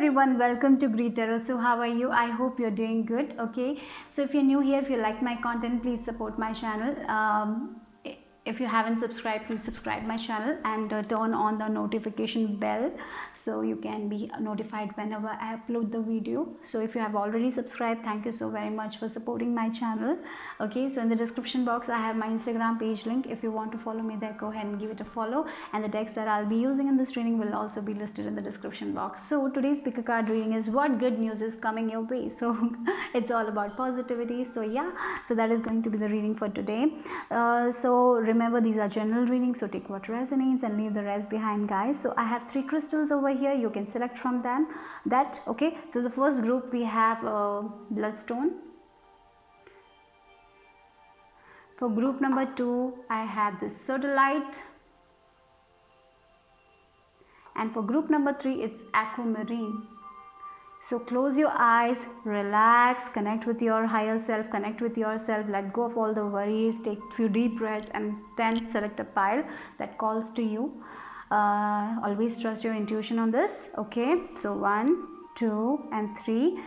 everyone, welcome to Greet Tarot. So how are you? I hope you're doing good. Okay, so if you're new here, if you like my content, please support my channel. If you haven't subscribed, please subscribe my channel and turn on the notification bell so you can be notified whenever I upload the video. So if you have already subscribed, thank you so very much for supporting my channel. Okay, so in the description box I have my Instagram page link. If you want to follow me there, go ahead and give it a follow, and the text that I'll be using in this reading will also be listed in the description box. So today's pick a card reading is what good news is coming your way. So it's all about positivity. So yeah, so that is going to be the reading for today. So remember, these are general readings, so take what resonates and leave the rest behind, guys. So I have 3 crystals over here. You can select from them okay. So the first group we have bloodstone. For group number 2 I have the sodalite, and for group number 3 it's aquamarine. So close your eyes, relax, connect with your higher self, connect with yourself, let go of all the worries, take few deep breaths, and then select a pile that calls to you. Always trust your intuition on this. Okay, so 1, 2 and 3.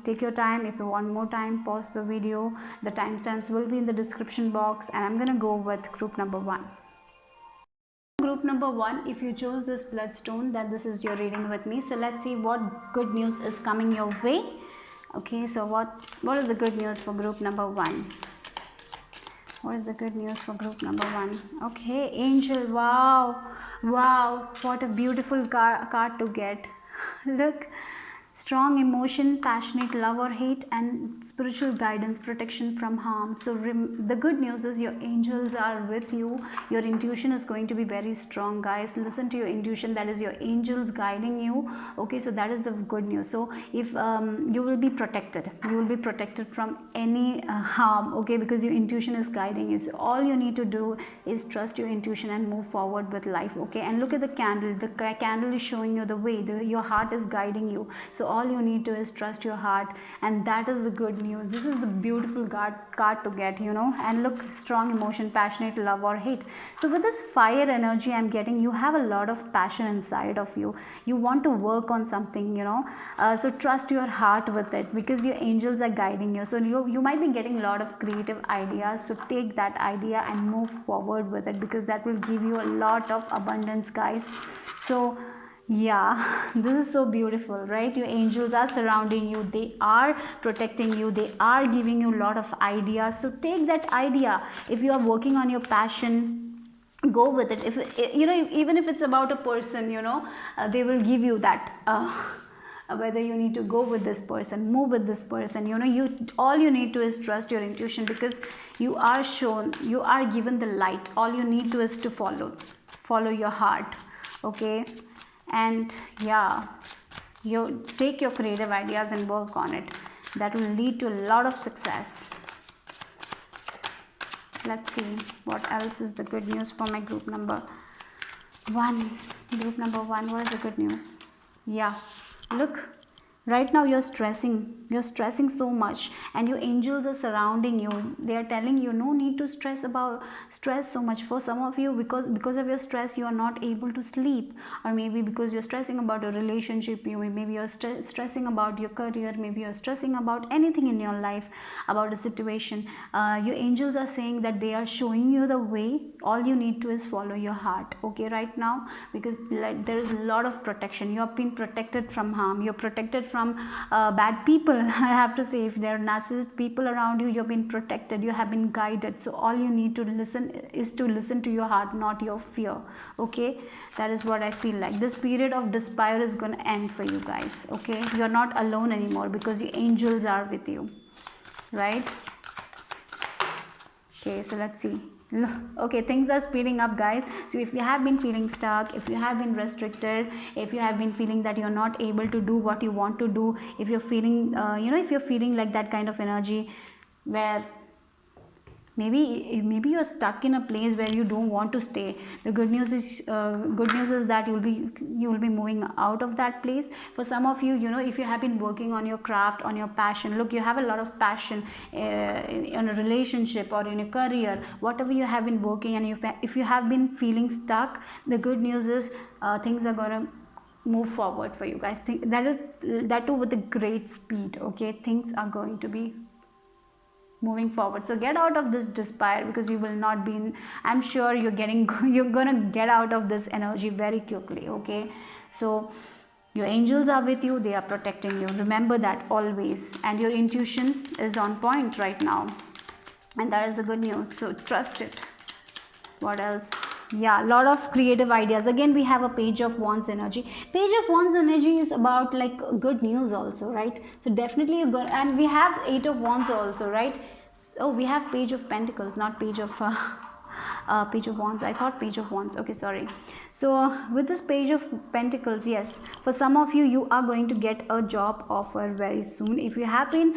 Take your time. If you want more time, pause the video. The timestamps will be in the description box, and I'm gonna go with group number 1. Group number 1, if you chose this bloodstone, then this is your reading with me. So let's see what good news is coming your way. Okay, so what is the good news for group number 1? What is the good news for group number 1? Okay, angel. Wow, what a beautiful card to get. Look, strong emotion, passionate love or hate, and spiritual guidance, protection from harm. So the good news is your angels are with you. Your intuition is going to be very strong, guys. Listen to your intuition. That is your angels guiding you. Okay, so that is the good news. So if you will be protected, from any harm. Okay, because your intuition is guiding you. So all you need to do is trust your intuition and move forward with life. Okay, and look at the candle. The candle is showing you the way. Your heart is guiding you. So all you need to is trust your heart, and that is the good news. This is the beautiful card to get, and look, strong emotion, passionate love or hate. So with this fire energy I'm getting, you have a lot of passion inside of you. You want to work on something, so trust your heart with it, because your angels are guiding you. So you might be getting a lot of creative ideas, so take that idea and move forward with it, because that will give you a lot of abundance, guys. So yeah, this is so beautiful, right? Your angels are surrounding you, they are protecting you, they are giving you a lot of ideas. So take that idea. If you are working on your passion, go with it. If even if it's about a person, they will give you that whether you need to go with this person, move with this person, all you need to is trust your intuition, because you are shown, you are given the light. All you need to is to follow your heart. Okay, and yeah, you take your creative ideas and work on it. That will lead to a lot of success. Let's see what else is the good news for my group number 1. Group number 1, what is the good news? Yeah, look, right now you're stressing so much, and your angels are surrounding you. They are telling you no need to stress so much. For some of you, because of your stress, you are not able to sleep, or maybe because you're stressing about a relationship, maybe you're stressing about your career, maybe you're stressing about anything in your life, about a situation. Your angels are saying that they are showing you the way. All you need to is follow your heart. Okay, right now, because there is a lot of protection. You have been protected from harm. You're protected from bad people. I have to say, if there are narcissist people around you, you've been protected, you have been guided. So all you need to listen to your heart, not your fear. Okay, that is what I feel like. This period of despair is going to end for you guys. Okay, you're not alone anymore, because your angels are with you, right? Okay, so let's see. Okay, things are speeding up, guys. So if you have been feeling stuck, if you have been restricted, if you have been feeling that you're not able to do what you want to do, if you're feeling if you're feeling like that kind of energy, where maybe you're stuck in a place where you don't want to stay, the good news is that you will be moving out of that place. For some of you, if you have been working on your craft, on your passion, look, you have a lot of passion in a relationship or in a career, whatever you have been working, and if you have been feeling stuck, the good news is things are gonna move forward for you guys. Think that too with a great speed. Okay, things are going to be moving forward. So get out of this despair, because you will not be in, I'm sure you're gonna get out of this energy very quickly. Okay, so your angels are with you, they are protecting you, remember that always, and your intuition is on point right now, and that is the good news. So trust it. What else? Yeah, a lot of creative ideas. Again, we have a page of wands energy. Page of wands energy is about like good news also, right? So definitely you're good. And we have 8 of wands also, right? So we have page of pentacles, not page of page of wands. I thought page of wands. Okay, sorry. So with this page of pentacles, yes, for some of you, you are going to get a job offer very soon. If you have been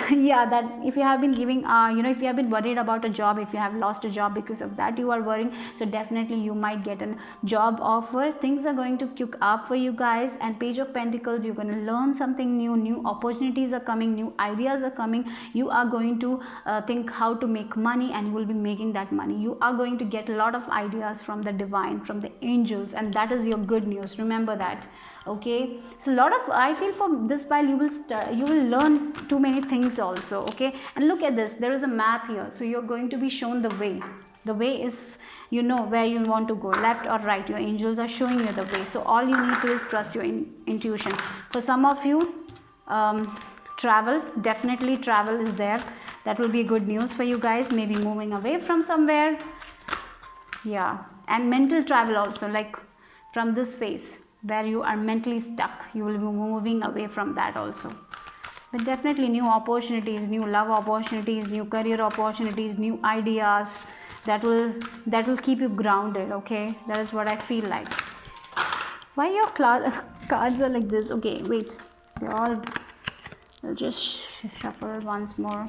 yeah, that if you have been giving if you have been worried about a job, if you have lost a job, because of that you are worrying, so definitely you might get a job offer. Things are going to kick up for you guys. And page of pentacles, you're going to learn something new. New opportunities are coming, new ideas are coming. You are going to think how to make money, and you will be making that money. You are going to get a lot of ideas from the divine, from the angels, and that is your good news, remember that. Okay, so a lot of, I feel for this pile, you will learn too many things also. Okay, and look at this, there is a map here, so you're going to be shown the way. The way is, you know where you want to go, left or right. Your angels are showing you the way, so all you need to is trust your intuition. For some of you, travel, definitely travel is there. That will be good news for you guys, maybe moving away from somewhere. Yeah, and mental travel also, like from this phase where you are mentally stuck, you will be moving away from that also. But definitely new opportunities, new love opportunities, new career opportunities, new ideas, that will keep you grounded. Okay, that is what I feel like. Why your cards are like this? Okay, wait, they're all, I'll just shuffle once more.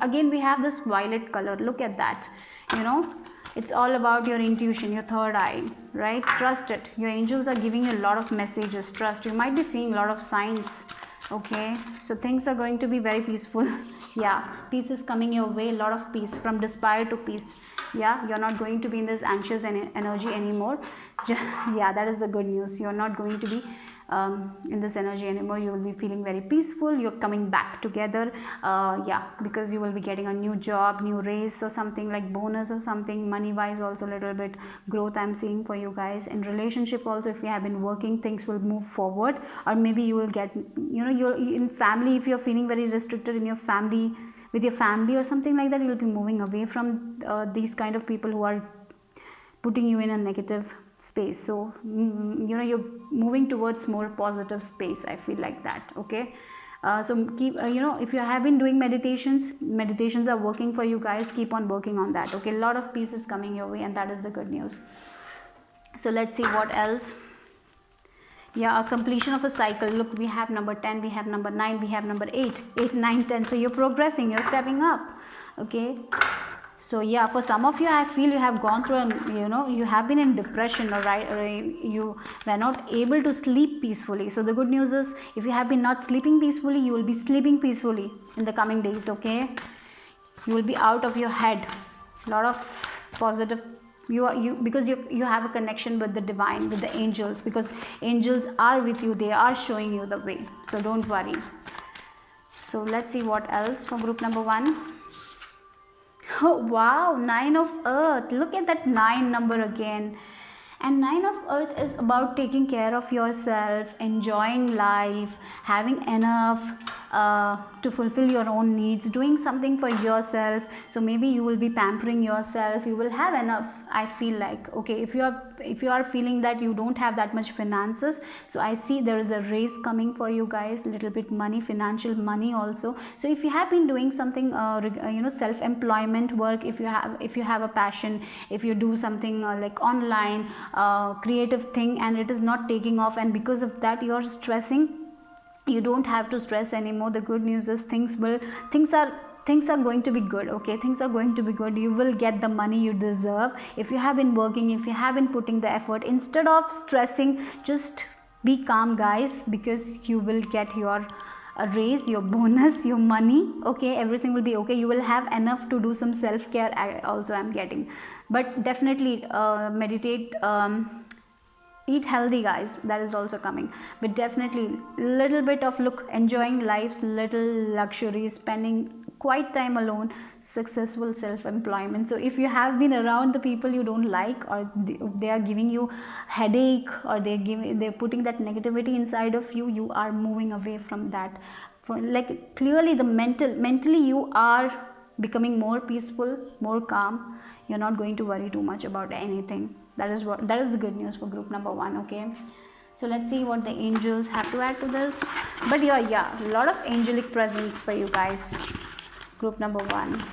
Again, we have this violet color, look at that. You know, it's all about your intuition, your third eye, right? Trust it. Your angels are giving you a lot of messages. Trust. You might be seeing a lot of signs. Okay, so things are going to be very peaceful. Yeah, peace is coming your way, a lot of peace, from despair to peace. Yeah, you're not going to be in this anxious energy anymore. Yeah, that is the good news. You're not going to be in this energy anymore. You will be feeling very peaceful. You're coming back together. Yeah, because you will be getting a new job, new raise or something, like bonus or something. Money wise also a little bit growth I'm seeing for you guys. In relationship also, if you have been working, things will move forward. Or maybe you will get, you know, you're in family, if you're feeling very restricted in your family, with your family or something like that, you will be moving away from these kind of people who are putting you in a negative space. So you know, you're moving towards more positive space, I feel like that. Okay, so keep you know, if you have been doing meditations are working for you guys, keep on working on that. Okay, a lot of peace is coming your way, and that is the good news. So let's see what else. Yeah, a completion of a cycle. Look, we have number 10, we have number 9, we have number 8, 9, 10. So you're progressing, you're stepping up. Okay, so yeah, for some of you, I feel you have gone through you have been in depression, or you were not able to sleep peacefully. So the good news is, if you have been not sleeping peacefully, you will be sleeping peacefully in the coming days. Okay, you will be out of your head. A lot of positive, because you have a connection with the divine, with the angels, because angels are with you, they are showing you the way. So don't worry. So let's see what else for group number 1. Oh wow, 9 of earth. Look at that 9 number again. And 9 of earth is about taking care of yourself, enjoying life, having enough to fulfill your own needs, doing something for yourself. So maybe you will be pampering yourself, you will have enough, I feel like. Okay, if you are feeling that you don't have that much finances, so I see there is a raise coming for you guys, little bit money, financial money also. So if you have been doing something self-employment work, if you have a passion, if you do something like online creative thing, and it is not taking off, and because of that you are stressing, you don't have to stress anymore. The good news is things are going to be good. Okay, things are going to be good. You will get the money you deserve. If you have been working, if you have been putting the effort, instead of stressing, just be calm, guys, because you will get your raise, your bonus, your money. Okay, everything will be okay. You will have enough to do some self-care also, I'm getting. But definitely meditate, eat healthy, guys, that is also coming. But definitely little bit of look, enjoying life's little luxuries, spending quite time alone, successful self-employment. So if you have been around the people you don't like, or they are giving you headache, or they're putting that negativity inside of you, you are moving away from that. Like clearly the mentally you are becoming more peaceful, more calm. You're not going to worry too much about anything. That is the good news for group number 1. Okay, so let's see what the angels have to add to this. But yeah, a lot of angelic presence for you guys, group number 1.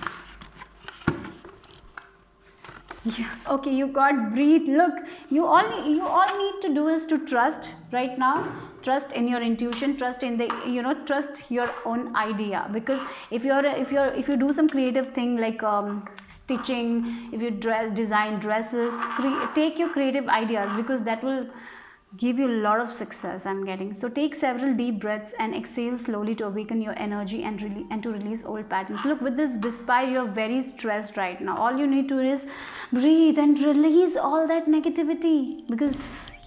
Yeah, okay, you got breathe. Look, you all need to do is to trust right now. Trust in your intuition, trust in the, trust your own idea. Because if you do some creative thing like stitching, if you design dresses, take your creative ideas, because that will give you a lot of success, I'm getting. So take several deep breaths and exhale slowly to awaken your energy and to release old patterns. Look, with this, despite you're very stressed right now, all you need to do is breathe and release all that negativity, because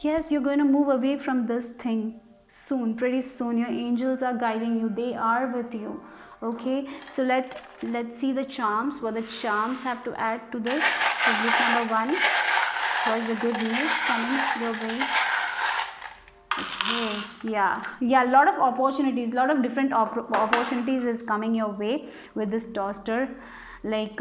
yes, you're going to move away from this thing soon, pretty soon. Your angels are guiding you, they are with you. Okay, so let's see the charms, what the charms have to add to this. So group number 1, what is the good news coming your way? Okay, yeah, a lot of opportunities, lot of different opportunities is coming your way with this toaster. Like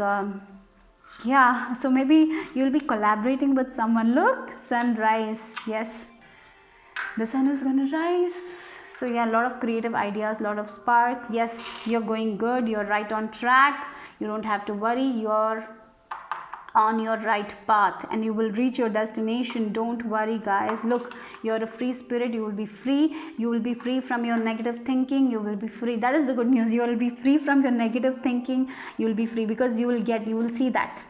yeah, so maybe you'll be collaborating with someone. Look, sunrise. Yes, the sun is gonna rise. So yeah, a lot of creative ideas, a lot of spark. Yes, you're going good, you're right on track. You don't have to worry, you're on your right path and you will reach your destination. Don't worry, guys. Look, you're a free spirit, you will be free. You will be free from your negative thinking. You will be free. That is the good news. You will be free from your negative thinking. You will be free, because you will see that,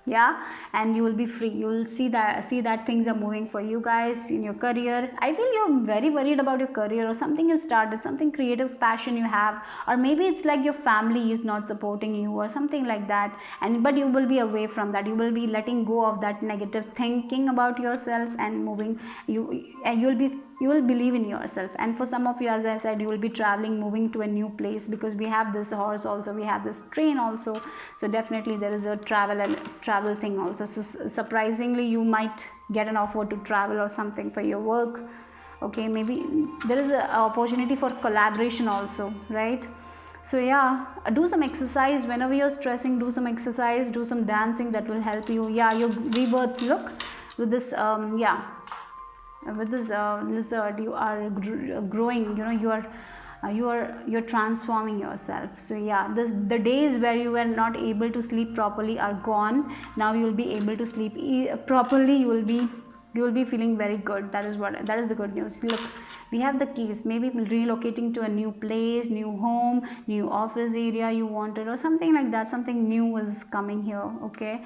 yeah, and you will be free. You will see that things are moving for you guys in your career. I feel you're very worried about your career, or something you started, something creative passion you have, or maybe it's like your family is not supporting you or something like that, but you will be away from that. You will be letting go of that negative thinking about yourself and moving. You will believe in yourself. And for some of you, as I said, you will be traveling, moving to a new place, because we have this horse also, we have this train also. So definitely there is a travel thing also. So surprisingly, you might get an offer to travel or something for your work. Okay, maybe there is an opportunity for collaboration also, right? So yeah, do some exercise whenever you're stressing. Do some exercise, do some dancing, that will help you. Yeah, your rebirth. Look, with this with this lizard, you are growing. You're transforming yourself. So yeah, the days where you were not able to sleep properly are gone. Now you will be able to sleep properly. You will be feeling very good. That is the good news. Look, we have the keys. Maybe relocating to a new place, new home, new office area you wanted, or something like that. Something new is coming here. Okay.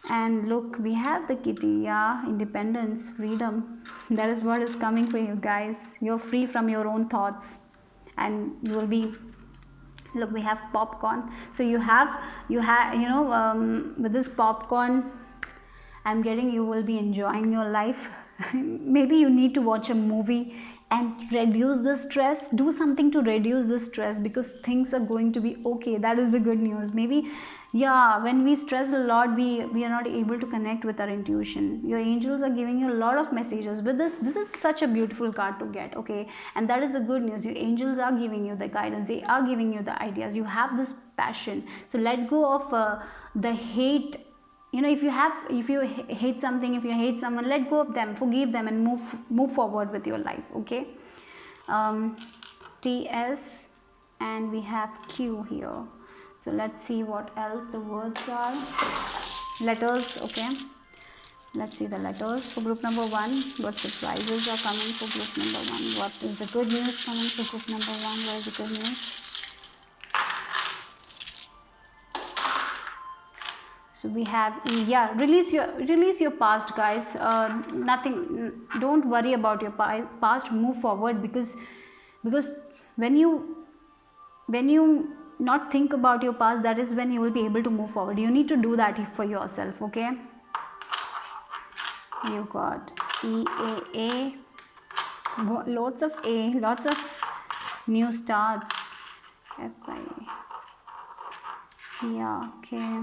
And look, we have the kitty. Yeah, independence, freedom. That is what is coming for you guys. You're free from your own thoughts, and you will be. Look, we have popcorn. So you have with this popcorn, I'm getting, you will be enjoying your life. Maybe you need to watch a movie and reduce the stress. Do something to reduce the stress, because things are going to be okay. That is the good news. Maybe, yeah, when we stress a lot, we are not able to connect with our intuition. Your angels are giving you a lot of messages. But this is such a beautiful card to get. Okay, and that is the good news. Your angels are giving you the guidance. They are giving you the ideas. You have this passion. So let go of the hate. If you hate something, if you hate someone, let go of them, forgive them, and move forward with your life. Okay. TS, and we have Q here. So let's see what else the words are. Letters. Okay, let's see the letters for group number 1. What surprises are coming for group number 1? What is the good news coming for group number 1? What is the good news? So we have E. Yeah, release your past, guys. Nothing. Don't worry about your past. Move forward, because when you not think about your past, that is when you will be able to move forward. You need to do that for yourself. Okay. You got E-A-A. Lots of A, lots of new starts. F-I. Yeah, okay.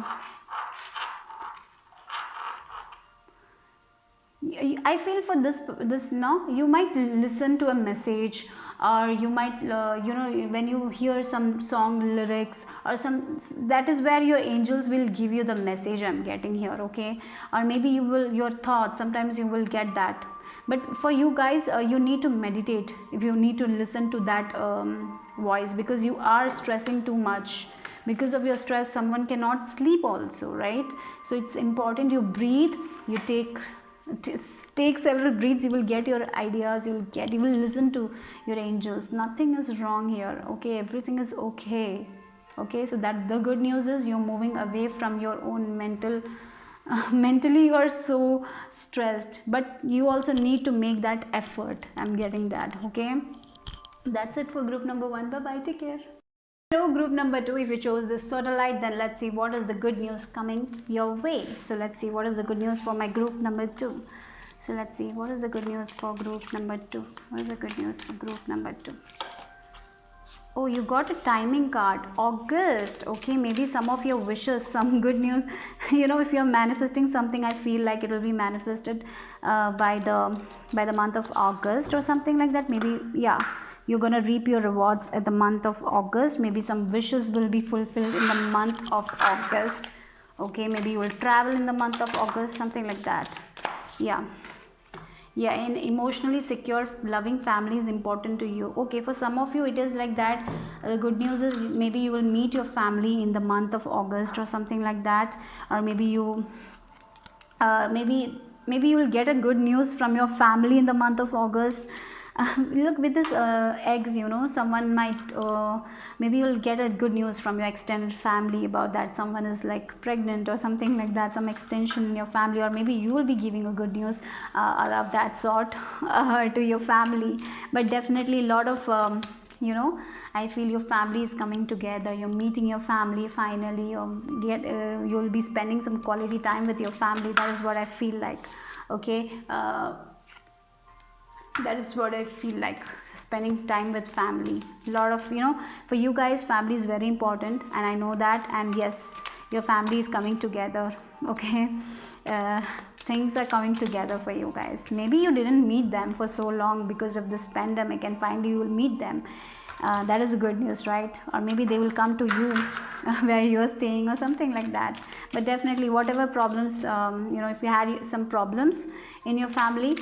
I feel for this now you might listen to a message, or you might when you hear some song lyrics or some, that is where your angels will give you the message I'm getting here, okay? Or maybe you will, your thoughts, sometimes you will get that. But for you guys, you need to meditate if you need to listen to that voice, because you are stressing too much. Because of your stress, someone cannot sleep also, right? So it's important you breathe, you take several breaths, you will get your ideas, you will listen to your angels. Nothing is wrong here, okay? Everything is okay. Okay, so that the good news is you're moving away from your own mentally you are so stressed, but you also need to make that effort. I'm getting that, okay? That's it for group number 1. Bye bye, take care. Hello, group number 2. If you chose this sodalite, then let's see what is the good news coming your way. So let's see what is the good news for my group number 2. So let's see what is the good news for group number 2. What is the good news for group number 2? Oh, you got a timing card, August. Okay, maybe some of your wishes, some good news. If you're manifesting something, I feel like it will be manifested by the month of August or something like that. Maybe, yeah, you're gonna reap your rewards at the month of August. Maybe some wishes will be fulfilled in the month of August. Okay, maybe you will travel in the month of August, something like that. Yeah, and emotionally secure loving family is important to you. Okay, for some of you it is like that. The good news is maybe you will meet your family in the month of August or something like that. Or maybe you maybe you will get a good news from your family in the month of August. Look, with this eggs, someone might maybe you'll get a good news from your extended family about that someone is like pregnant or something like that, some extension in your family. Or maybe you will be giving a good news of that sort to your family. But definitely a lot of I feel your family is coming together, you're meeting your family finally, or you'll be spending some quality time with your family. That is what I feel like, okay? That is what I feel like, spending time with family. A lot of, for you guys, family is very important, and I know that. And yes, your family is coming together, okay? Things are coming together for you guys. Maybe you didn't meet them for so long because of this pandemic, and finally you will meet them. That is good news, right? Or maybe they will come to you where you are staying or something like that. But definitely, whatever problems, if you had some problems in your family,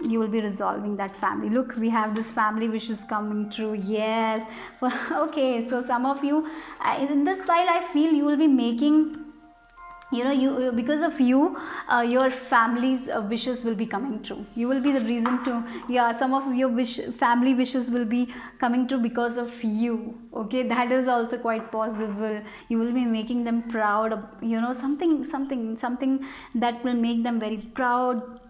you will be resolving that family. Look, we have this family which is coming true. Yes. Okay, so some of you in this file, I feel you will be making, you because of you, your family's wishes will be coming true. You will be the reason to, some of your family wishes will be coming true because of you. Okay, that is also quite possible. You will be making them proud of, something that will make them very proud.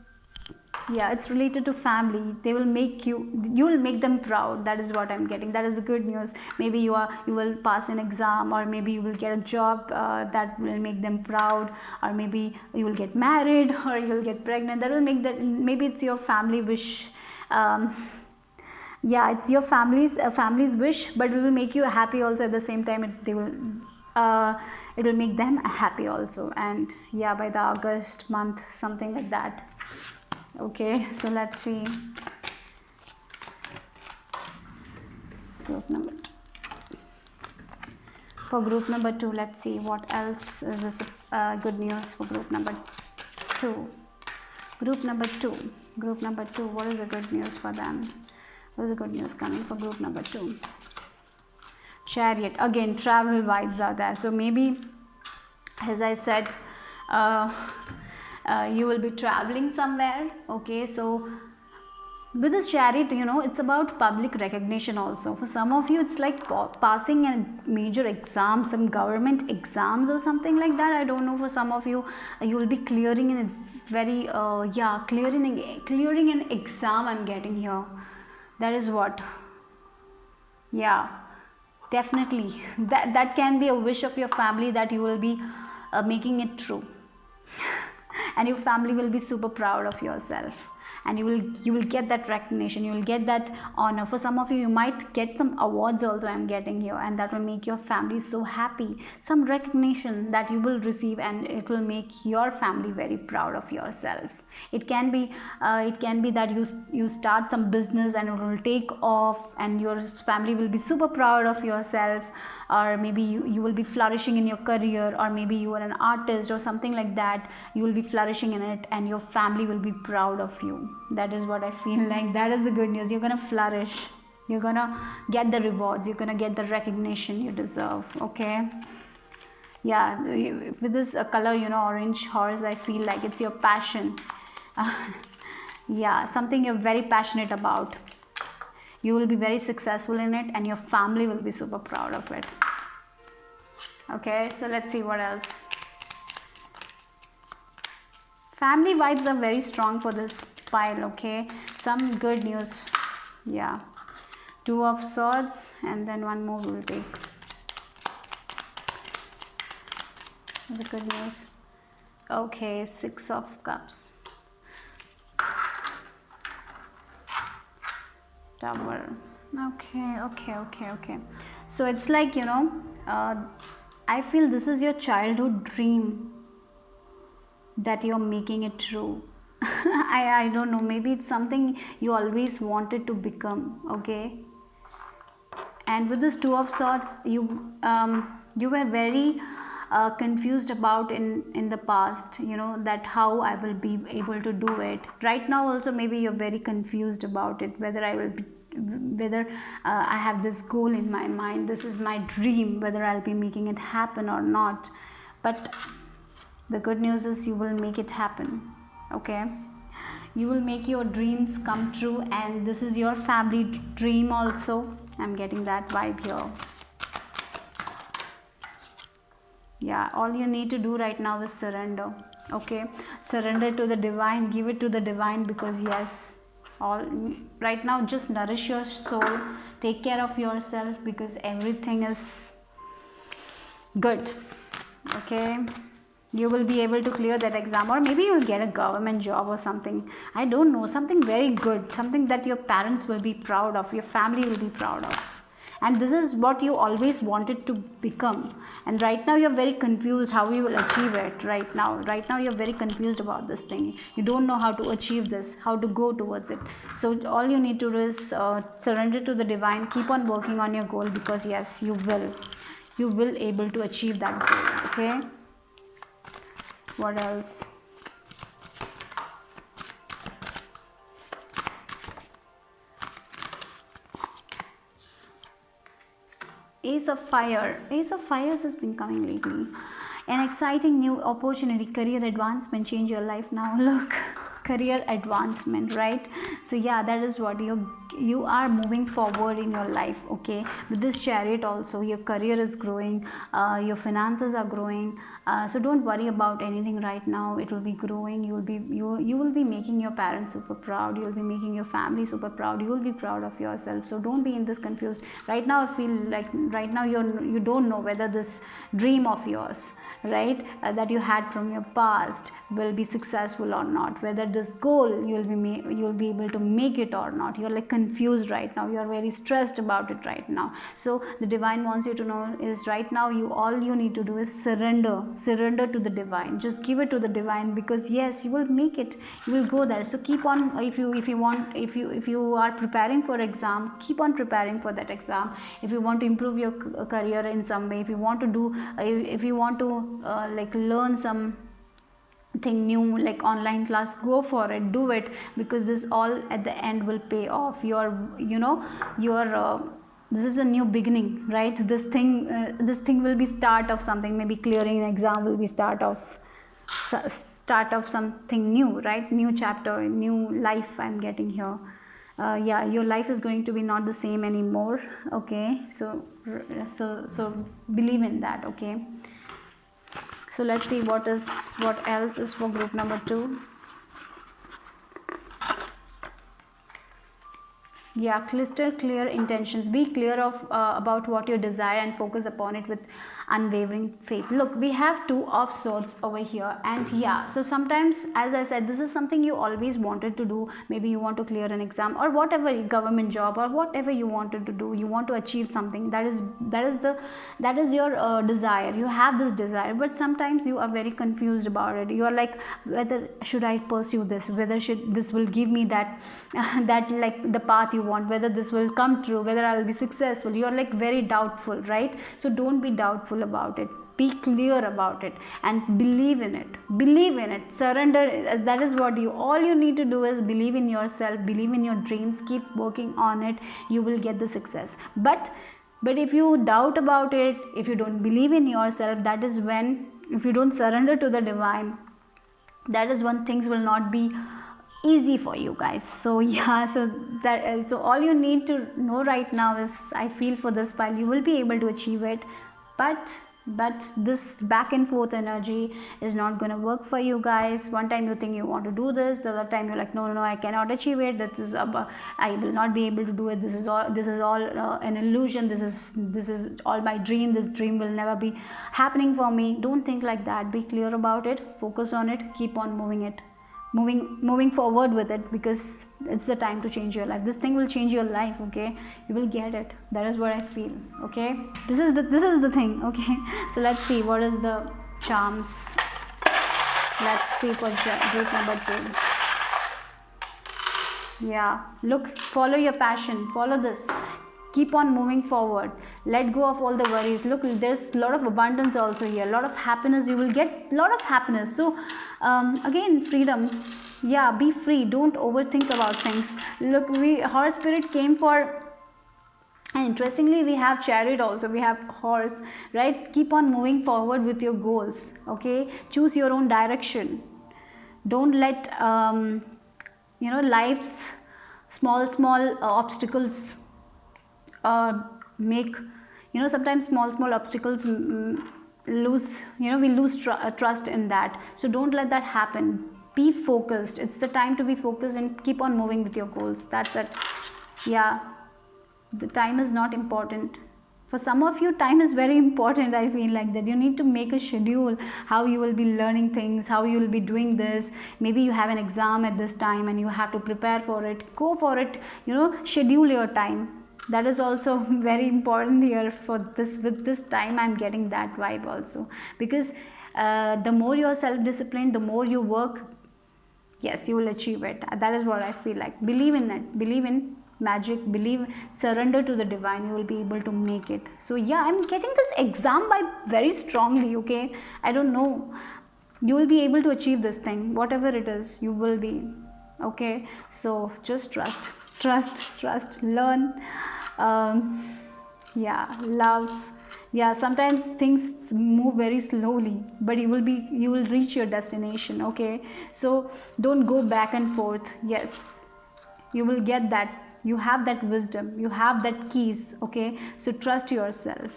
Yeah, it's related to family. They will make you will make them proud. That is what I'm getting. That is the good news. Maybe you will pass an exam, or maybe you will get a job that will make them proud, or maybe you will get married, or you will get pregnant. That will make that, maybe it's your family wish. It's your family's wish, but it will make you happy also at the same time. It will make them happy also. And by the August month, something like that. Okay, so let's see group number 2. For group number 2, let's see what else is this good news for group number 2. Group number 2, what is the good news for them? What is the good news coming for group number 2? Chariot, again travel vibes are there. So maybe, as I said, you will be traveling somewhere. Okay, so with this chariot, it's about public recognition also. For some of you, it's like passing a major exam, some government exams or something like that. I don't know. For some of you, you will be clearing in a very clearing an exam. I'm getting here. That is what. Definitely. That can be a wish of your family, that you will be making it true. And your family will be super proud of yourself. and you will get that recognition, you will get that honor. For some of you, you might get some awards also, I'm getting here, and that will make your family so happy. Some recognition that you will receive, and it will make your family very proud of yourself. It can be that you start some business and it will take off, and your family will be super proud of yourself. Or maybe you will be flourishing in your career, or maybe you are an artist or something like that. You will be flourishing in it, and your family will be proud of you. That is what I feel like. That is the good news. You're gonna flourish, you're gonna get the rewards, you're gonna get the recognition you deserve. Okay, yeah, with this color, orange horse, I feel like it's your passion. Yeah, something you're very passionate about. You will be very successful in it, and your family will be super proud of it. Okay, so let's see what else. Family vibes are very strong for this pile. Okay, some good news. Yeah, 2 of Swords, and then one more we'll take. What's the good news? Okay, 6 of Cups. Tower. Okay. So it's like, I feel this is your childhood dream that you're making it true. I don't know, maybe it's something you always wanted to become. Okay, and with this 2 of Swords, you were very confused about in the past, that how I will be able to do it. Right now also, maybe you're very confused about it, whether I have this goal in my mind, this is my dream, whether I'll be making it happen or not. But the good news is you will make it happen. Okay, you will make your dreams come true, and this is your family dream also. I'm getting that vibe here. Yeah, all you need to do right now is surrender. Okay, surrender to the divine, give it to the divine, because yes, all right now, just nourish your soul, take care of yourself, because everything is good. Okay, you will be able to clear that exam, or maybe you'll get a government job or something. I don't know, something very good, something that your parents will be proud of, your family will be proud of. And this is what you always wanted to become, and right now you're very confused how you will achieve it. Right now you're very confused about this thing. You don't know how to achieve this, how to go towards it. So all you need to do is surrender to the divine, keep on working on your goal, because yes, you will able to achieve that goal. Okay, what else? Ace of Fires has been coming lately. An exciting new opportunity, career advancement, change your life now. Look, career advancement, right? So yeah, that is what you are moving forward in your life. Okay, with this Chariot also, your career is growing, your finances are growing. So don't worry about anything right now. It will be growing. You will be making your parents super proud. You will be making your family super proud. You will be proud of yourself. So don't be in this confused. Right now, I feel like right now you don't know whether this dream of yours, right, that you had from your past will be successful or not, whether this goal you'll be able to make it or not. You're like confused right now, you're very stressed about it right now. So the divine wants you to know is right now all you need to do is surrender to the divine. Just give it to the divine, because yes, you will make it, you will go there. So keep on, if you are preparing for exam, keep on preparing for that exam. If you want to improve your career in some way, if you want to like learn something new, like online class, go for it, do it, because this all at the end will pay off. This is a new beginning, right? This thing will be start of something. Maybe clearing an exam will be start of something new, right? New chapter, new life I'm getting here. Yeah, your life is going to be not the same anymore. Okay, so believe in that. Okay, so let's see what else is for group number 2. Yeah, crystal clear intentions. Be clear of about what you desire and focus upon it with unwavering faith. Look, we have two of swords over here, and yeah, so sometimes, as I said, this is something you always wanted to do. Maybe you want to clear an exam or whatever, government job or whatever you wanted to do. You want to achieve something, that is your desire. You have this desire, but sometimes you are very confused about it. You are like, whether should I pursue this, whether should this will give me that that like the path you want, whether this will come true, whether I'll be successful. You are like very doubtful, right? So don't be doubtful about it. Be clear about it and believe in it. Believe in it. Surrender. That is what you, all you need to do is believe in yourself, believe in your dreams, keep working on it. You will get the success. But if you doubt about it, if you don't believe in yourself, that is when, if you don't surrender to the divine, that is when things will not be easy for you guys. So yeah, so all you need to know right now is, I feel for this pile you will be able to achieve it, but this back and forth energy is not going to work for you guys. One time you think you want to do this, the other time you're like, no, I cannot achieve it. That is I will not be able to do it. This is all an illusion. This is all my dream. This dream will never be happening for me. Don't think like that. Be clear about it, focus on it, keep on moving forward with it, because it's the time to change your life. This thing will change your life, okay? You will get it. That is what I feel, okay? This is the thing, okay? So let's see what is the charms. Let's see for group number 2. Yeah, look, follow your passion, follow this, keep on moving forward, let go of all the worries. Look, there's a lot of abundance also here, a lot of happiness. You will get a lot of happiness. So again, freedom. Yeah, be free, don't overthink about things. Look, horse spirit came for, and interestingly we have chariot also, we have horse, right? Keep on moving forward with your goals, okay? Choose your own direction. Don't let life's small obstacles make, sometimes small obstacles lose, we lose trust in that. So don't let that happen. Be focused. It's the time to be focused and keep on moving with your goals. That's it. Yeah, the time is not important. For some of you, time is very important. I feel like that you need to make a schedule, how you will be learning things, how you will be doing this. Maybe you have an exam at this time and you have to prepare for it. Go for it, schedule your time. That is also very important here for this. With this time, I'm getting that vibe also, because the more you're self-disciplined, the more you work, yes, you will achieve it. That is what I feel like. Believe in it. Believe in magic. Surrender to the divine. You will be able to make it. So yeah, I'm getting this exam vibe very strongly, okay? I don't know. You will be able to achieve this thing. Whatever it is, you will be. Okay? So just trust, learn. Yeah, love. Yeah, sometimes things move very slowly, but you will reach your destination, okay? So don't go back and forth. Yes, you will get that. You have that wisdom, you have that keys, okay? So trust yourself.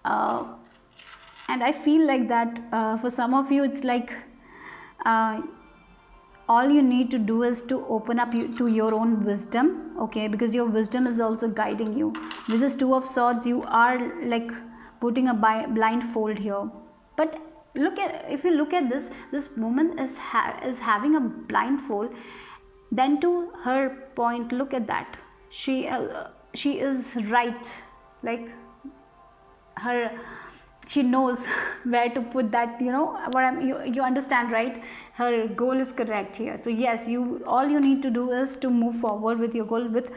And I feel like that for some of you, it's like all you need to do is to open up to your own wisdom, okay? Because your wisdom is also guiding you. With this Two of Swords, you are like putting a blindfold here. But if you look at this woman is having a blindfold. Then to her point, look at that. She is right. Like she knows where to put that, you understand, right? Her goal is correct here. So yes, all you need to do is to move forward with your goal. With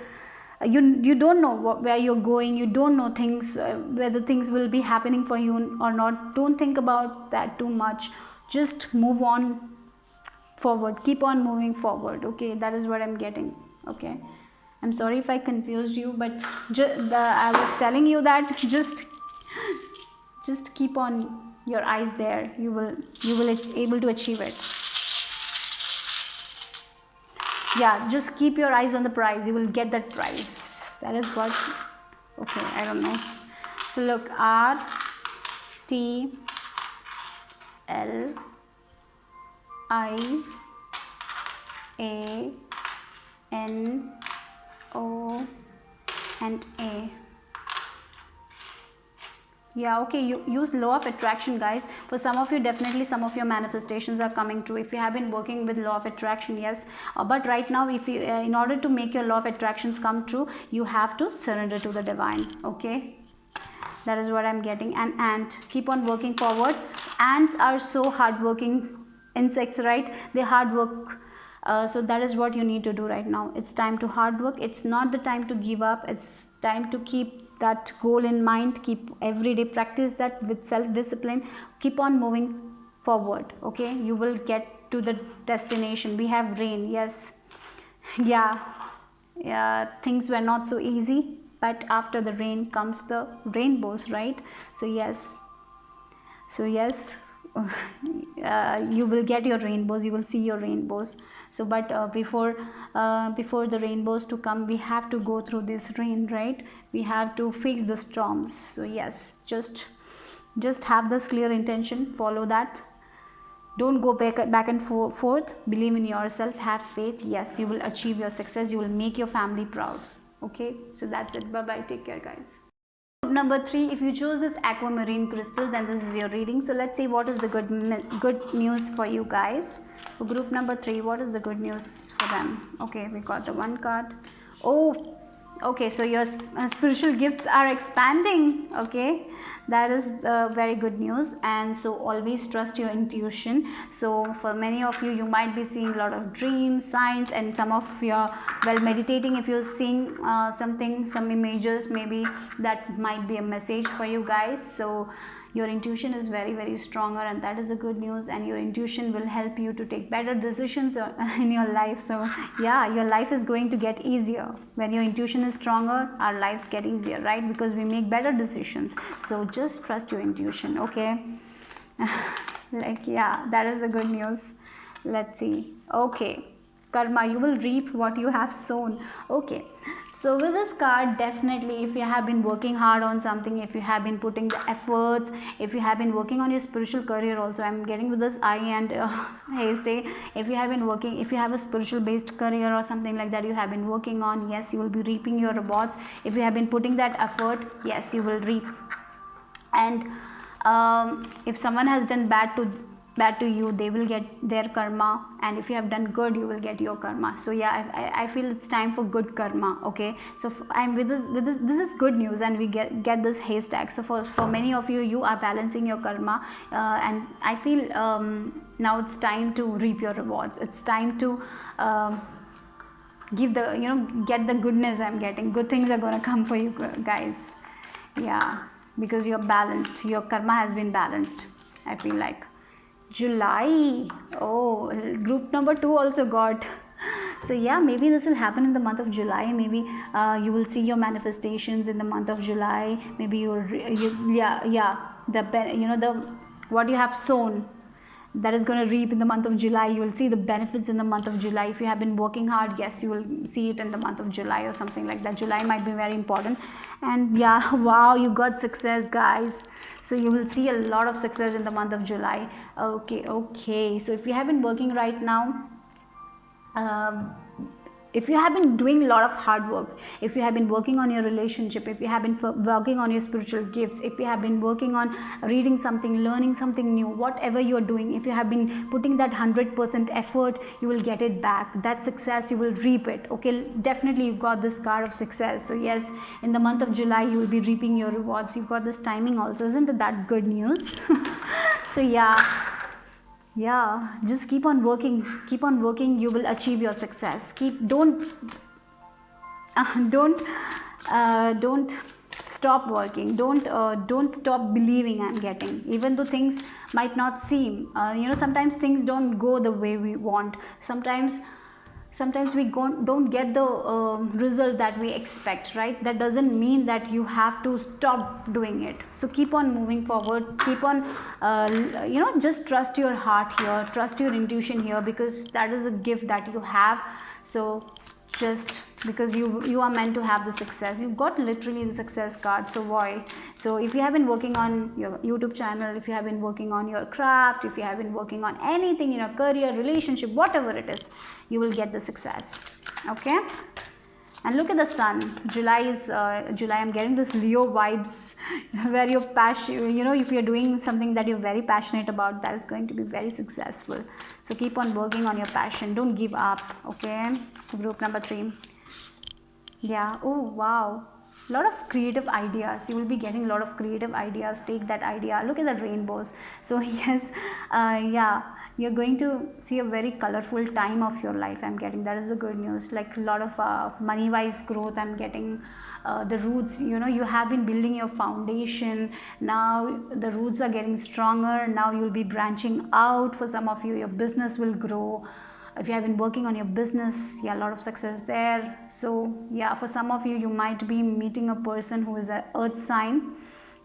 you don't know where you're going, you don't know things, whether things will be happening for you or not. Don't think about that too much. Just move on forward, keep on moving forward, okay? That is what I'm getting, okay? I'm sorry if I confused you, but I was telling you that just keep on your eyes there. You will able to achieve it. Yeah, just keep your eyes on the prize. You will get that prize. That is what, okay, I don't know. So look, R T L I A N O and A. Yeah, okay, you use law of attraction, guys. For some of you, definitely some of your manifestations are coming true if you have been working with law of attraction. Yes, but right now, if you in order to make your law of attractions come true, you have to surrender to the divine. Okay, that is what I'm getting. And keep on working forward. Ants are so hardworking insects, right? They hard work. So that is what you need to do right now. It's time to hard work. It's not the time to give up. It's time to keep that goal in mind. Keep everyday practice that with self discipline. Keep on moving forward. Okay, you will get to the destination. We have rain. Yes, yeah, yeah, things were not so easy, but after the rain comes the rainbows, right? So yes, so yes, you will get your rainbows, you will see your rainbows. So but before the rainbows to come, we have to go through this rain, right? We have to face the storms. So yes, just have this clear intention, follow that. Don't go back and forth. Believe in yourself, have faith. Yes, you will achieve your success, you will make your family proud. Okay, so that's it. Bye bye, take care, guys. Number 3, if you choose this aquamarine crystal, then this is your reading. So let's see what is the good news for you guys. For group number 3, what is the good news for them? Okay, we got the one card. Oh, okay, so your spiritual gifts are expanding. Okay, that is very good news. And so always trust your intuition. So for many of you, you might be seeing a lot of dreams, signs, and some of your, well, meditating, if you're seeing some images, maybe that might be a message for you guys. So your intuition is very stronger, and that is a good news. And your intuition will help you to take better decisions in your life. So yeah, your life is going to get easier when your intuition is stronger. Our lives get easier, right? Because we make better decisions. So just trust your intuition. Okay. Like, yeah, that is the good news. Let's see. Okay, karma, you will reap what you have sown. Okay, so with this card, definitely if you have been working hard on something, if you have been putting the efforts, if you have been working on your spiritual career also, I'm getting with this eye and haste. If you have been working, if you have a spiritual based career or something like that you have been working on, yes, you will be reaping your rewards. If you have been putting that effort, yes, you will reap. And if someone has done bad to you, they will get their karma, and if you have done good, you will get your karma. So yeah, I feel it's time for good karma. Okay, so I'm with this is good news, and we get this haystack. So for many of you, you are balancing your karma, and I feel now it's time to reap your rewards. It's time to give the, get the goodness. I'm getting good things are gonna come for you guys. Yeah, because you're balanced, your karma has been balanced, I feel like. July, oh, group number 2 also got. So yeah, maybe this will happen in the month of July. Maybe you will see your manifestations in the month of July. Maybe the what you have sown, that is going to reap in the month of July. You will see the benefits in the month of July. If you have been working hard, yes, you will see it in the month of July or something like that. July might be very important. And yeah, wow, you got success, guys. So you will see a lot of success in the month of July. Okay, so if you have been working right now, if you have been doing a lot of hard work, if you have been working on your relationship, if you have been working on your spiritual gifts, if you have been working on reading something, learning something new, whatever you are doing, if you have been putting that 100% effort, you will get it back. That success, you will reap it. Okay, definitely you got this card of success. So yes, in the month of July, you will be reaping your rewards. You got this timing also. Isn't that good news? So yeah, just keep on working, you will achieve your success. Don't stop working, don't stop believing. I'm getting, even though things might not seem, sometimes things don't go the way we want. Sometimes we don't get the result that we expect, right? That doesn't mean that you have to stop doing it. So keep on moving forward, keep on just trust your heart here, trust your intuition here, because that is a gift that you have. So just because you are meant to have the success, you've got literally the success card. So why? So if you have been working on your YouTube channel, if you have been working on your craft, if you have been working on anything in your career, relationship, whatever it is, you will get the success. Okay, and look at the sun. July, I'm getting this Leo vibes. where you're passion, you know, if you're doing something that you're very passionate about, that is going to be very successful. So keep on working on your passion, don't give up. Okay, group number 3. Yeah, oh wow, a lot of creative ideas, you will be getting a lot of creative ideas. Take that idea, look at the rainbows. So yes, yeah, you're going to see a very colorful time of your life, I'm getting. That is the good news. Like a lot of money wise growth, I'm getting. The roots, you know, you have been building your foundation, now the roots are getting stronger, now you'll be branching out. For some of you, your business will grow. If you have been working on your business, yeah, a lot of success there. So yeah, for some of you, you might be meeting a person who is an earth sign.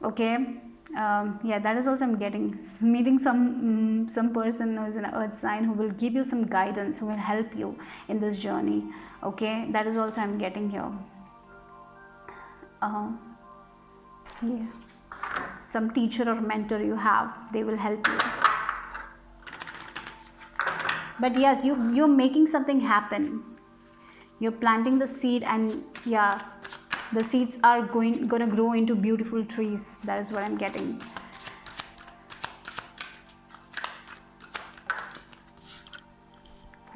Okay, yeah, that is also I'm getting. Meeting some person who is an earth sign, who will give you some guidance, who will help you in this journey. Okay, that is also I'm getting here. Yeah, some teacher or mentor you have, they will help you. But yes, you're making something happen. You're planting the seed, and yeah, the seeds are gonna grow into beautiful trees. That is what I'm getting.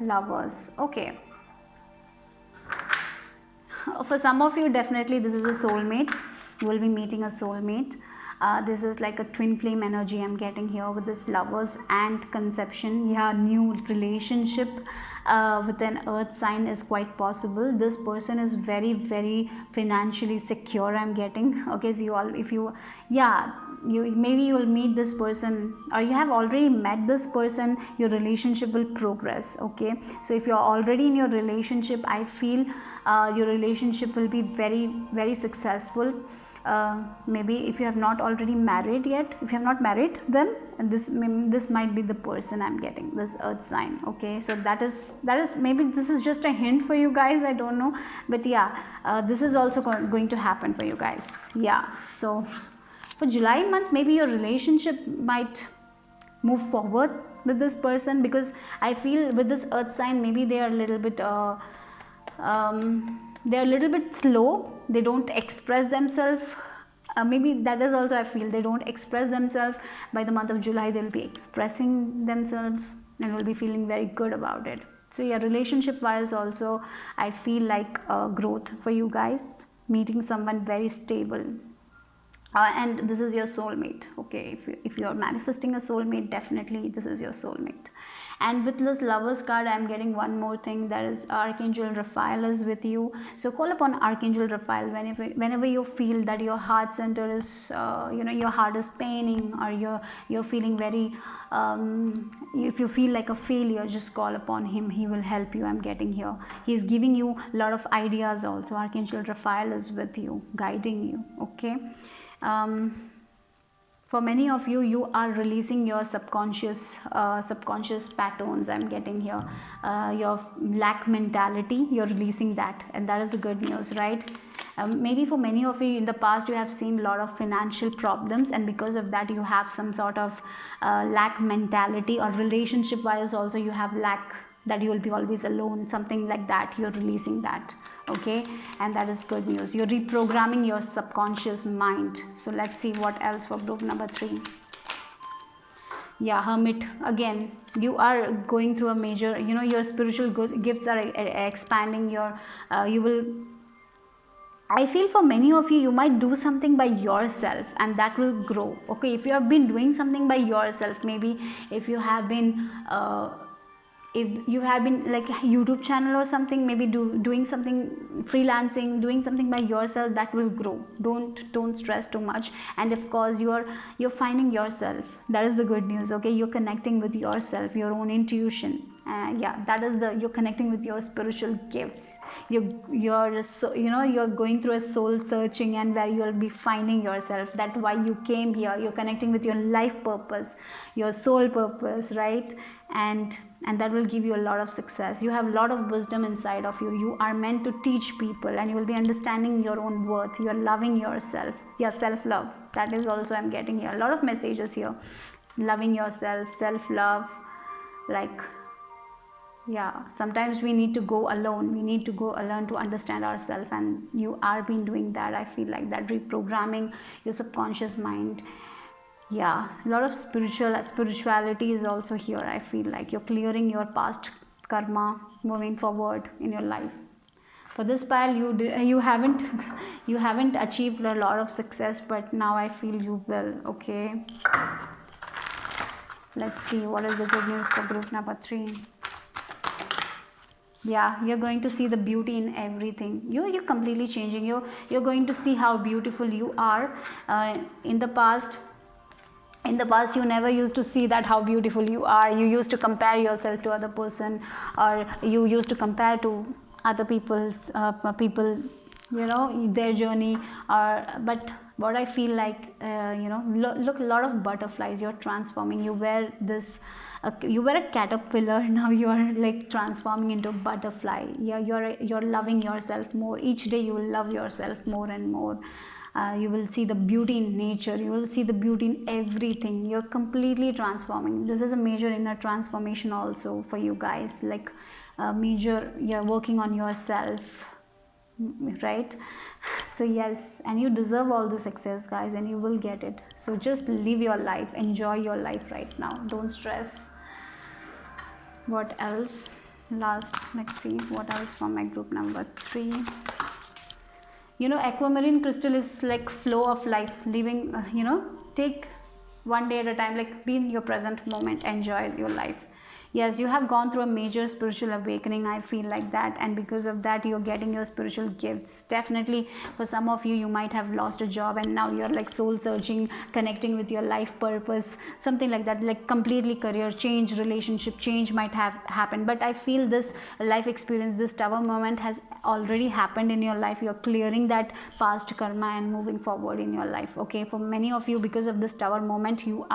Lovers. Okay, for some of you, definitely this is a soulmate. You will be meeting a soulmate. This is like a twin flame energy I'm getting here with this lovers and conception. Yeah, new relationship with an earth sign is quite possible. This person is very, very financially secure, I'm getting. Okay, so you all, if you, yeah, you maybe you will meet this person, or you have already met this person, your relationship will progress. Okay, so if you're already in your relationship, I feel your relationship will be very, very successful. Maybe if you have not already married yet, if you have not married, then this might be the person I'm getting, this earth sign. Okay, so that is maybe this is just a hint for you guys, I don't know, but yeah, this is also going to happen for you guys. Yeah, so for July month, maybe your relationship might move forward with this person, because I feel with this earth sign, maybe they are a little bit they're a little bit slow, they don't express themselves. Maybe that is also I feel, they don't express themselves. By the month of July, they will be expressing themselves and will be feeling very good about it. So yeah, relationship wise also I feel like growth for you guys, meeting someone very stable. And this is your soulmate. Okay, if you are manifesting a soulmate, definitely this is your soulmate. And with this lovers card, I'm getting one more thing, that is Archangel Raphael is with you. So call upon Archangel Raphael whenever you feel that your heart center is you know, your heart is paining, or you're feeling very if you feel like a failure, just call upon him, he will help you. I'm getting here, he's giving you a lot of ideas also. Archangel Raphael is with you, guiding you. Okay, for many of you, you are releasing your subconscious patterns, I'm getting here. Your lack mentality, you're releasing that, and that is the good news, right? Maybe for many of you in the past, you have seen a lot of financial problems, and because of that you have some sort of lack mentality, or relationship wise also you have lack, that you will be always alone, something like that. You're releasing that. Okay, and that is good news, you're reprogramming your subconscious mind. So let's see what else for group number 3. Yeah, Hermit. Again, you are going through a major, you know, your spiritual gifts are expanding. Your you will, I feel for many of you, you might do something by yourself, and that will grow. Okay, if you have been doing something by yourself, maybe if you have been if you have been like a YouTube channel or something, maybe doing something freelancing, doing something by yourself, that will grow. Don't stress too much. And of course you're finding yourself, that is the good news. Okay, you're connecting with yourself, your own intuition. Yeah, that is you're connecting with your spiritual gifts. You're so, you know, you're going through a soul searching, and where you'll be finding yourself. That's why you came here. You're connecting with your life purpose, your soul purpose, right? And that will give you a lot of success. You have a lot of wisdom inside of you. You are meant to teach people, and you will be understanding your own worth. You are loving yourself. Yeah, self-love, that is also I'm getting here. A lot of messages here. Loving yourself, self-love, like Yeah, sometimes we need to go alone. We need to go alone to understand ourselves, and you are been doing that. I feel like that, reprogramming your subconscious mind. Yeah, a lot of spirituality is also here. I feel like you're clearing your past karma, moving forward in your life. For this pile, you haven't you haven't achieved a lot of success, but now I feel you will. Okay, let's see what is the good news for group number 3. Yeah, you're going to see the beauty in everything. You're completely changing. You're going to see how beautiful you are. In the past, you never used to see that how beautiful you are. You used to compare yourself to other person, or you used to compare to other people's people, their journey. Or but what I feel like, look, a lot of butterflies. You're transforming. You were a caterpillar. Now you are like transforming into a butterfly. Yeah, you're loving yourself more. Each day you will love yourself more and more. You will see the beauty in nature. You will see the beauty in everything. You're completely transforming. This is a major inner transformation also for you guys, like major, you're working on yourself, right? So yes, and you deserve all the success, guys, and you will get it. So just live your life, enjoy your life right now, don't stress. What else? Last, let's see what else from my group number 3. Aquamarine crystal is like flow of life, living, take one day at a time, like be in your present moment, enjoy your life. Yes, you have gone through a major spiritual awakening, I feel like that, and because of that you're getting your spiritual gifts. Definitely for some of you, you might have lost a job and now you're like soul searching, connecting with your life purpose, something like that, like completely career change, relationship change might have happened. But I feel this life experience, this tower moment has already happened in your life. You're clearing that past karma and moving forward in your life. Okay, for many of you, because of this tower moment, you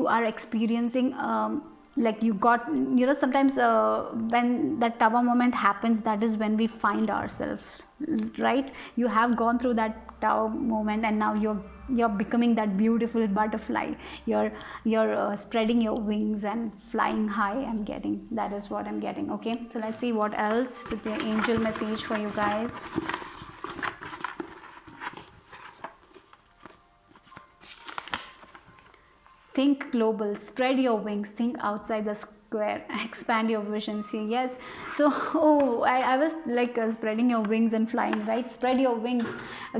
are experiencing, like you got, sometimes when that tower moment happens, that is when we find ourselves, right? You have gone through that tower moment, and now you're becoming that beautiful butterfly. You're spreading your wings and flying high. That is what I'm getting. Okay, so let's see what else with the angel message for you guys. Think global, spread your wings, think outside the square, expand your vision. See, yes. So, I was like spreading your wings and flying, right? Spread your wings,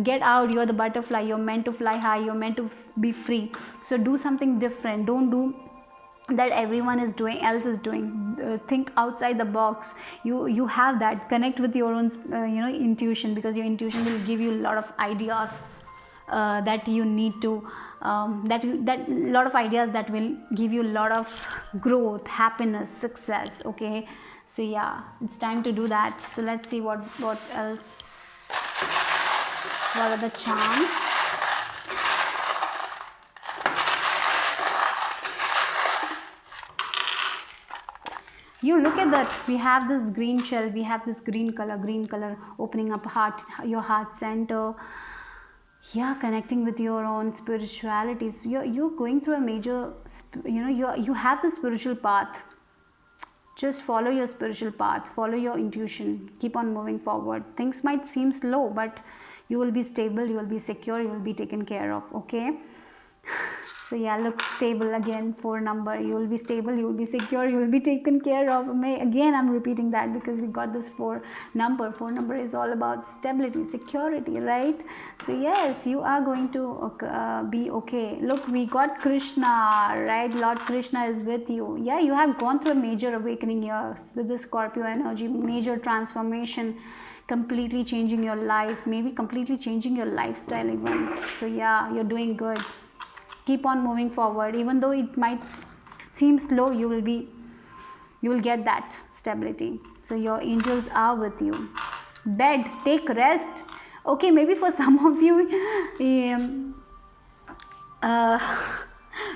get out. You're the butterfly. You're meant to fly high. You're meant to be free. So do something different. Don't do that everyone else is doing. Think outside the box. You have that. Connect with your own intuition, because your intuition will give you a lot of ideas that you need to that lot of ideas that will give you a lot of growth, happiness, success. Okay, so yeah, it's time to do that. So let's see what else, what are the charms. You look at that, we have this green shell, we have this green color opening up your heart center. Yeah, connecting with your own spirituality. So you're going through a major, you have the spiritual path. Just follow your spiritual path, follow your intuition, keep on moving forward. Things might seem slow, but you will be stable, you will be secure, you will be taken care of. Okay, so yeah, look, stable again, 4 number. You will be stable, you will be secure, you will be taken care of. Again, I'm repeating that because we got this 4 number. 4 number is all about stability, security, right? So yes, you are going to be okay. Look, we got Krishna, right? Lord Krishna is with you. Yeah, you have gone through a major awakening here with the Scorpio energy, major transformation, completely changing your life, maybe completely changing your lifestyle even. So yeah, you're doing good. Keep on moving forward. Even though it might seem slow, you will get that stability. So your angels are with you. Bed, take rest. Okay, maybe for some of you,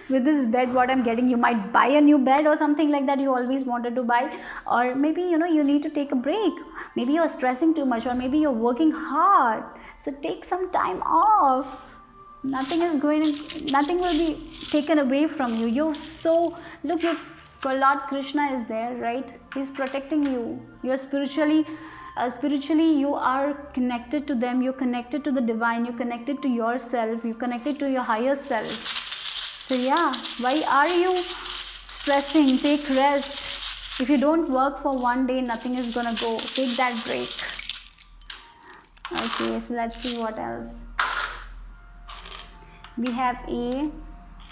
with this bed, what I'm getting, you might buy a new bed or something like that you always wanted to buy. Or maybe you need to take a break. Maybe you're stressing too much, or maybe you're working hard. So take some time off. Nothing will be taken away from you. Look, Lord Krishna is there, right? He's protecting you. You're spiritually you are connected to them. You're connected to the divine. You're connected to yourself. You're connected to your higher self. So yeah, why are you stressing? Take rest. If you don't work for one day, nothing is gonna go. Take that break. Okay, so let's see what else. We have A,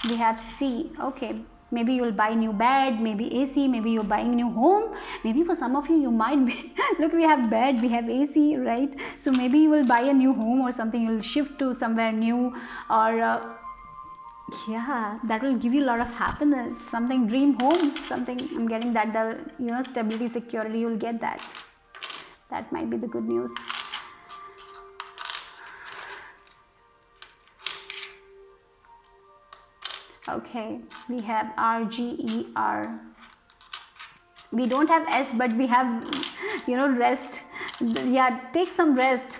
we have C. Okay, maybe you'll buy new bed, maybe AC, maybe you're buying new home. Maybe for some of you, you might be, look, we have bed, we have AC, right? So maybe you will buy a new home or something, you'll shift to somewhere new, or yeah, that will give you a lot of happiness. Something, dream home, something, I'm getting that, the stability, security, you'll get that. That might be the good news. Okay, we have R, G, E, R. We don't have S, but we have, rest. Yeah, take some rest.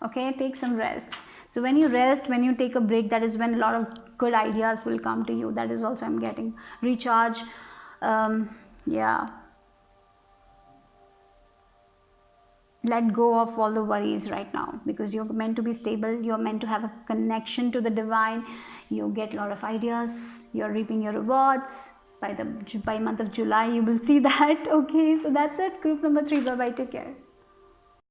Okay, take some rest. So when you rest, when you take a break, that is when a lot of good ideas will come to you. That is also I'm getting. Recharge. Yeah. Let go of all the worries right now, because you're meant to be stable. You're meant to have a connection to the divine. You get a lot of ideas. You're reaping your rewards. By month of July, you will see that. Okay, so that's it. Group number 3. Bye bye. Take care.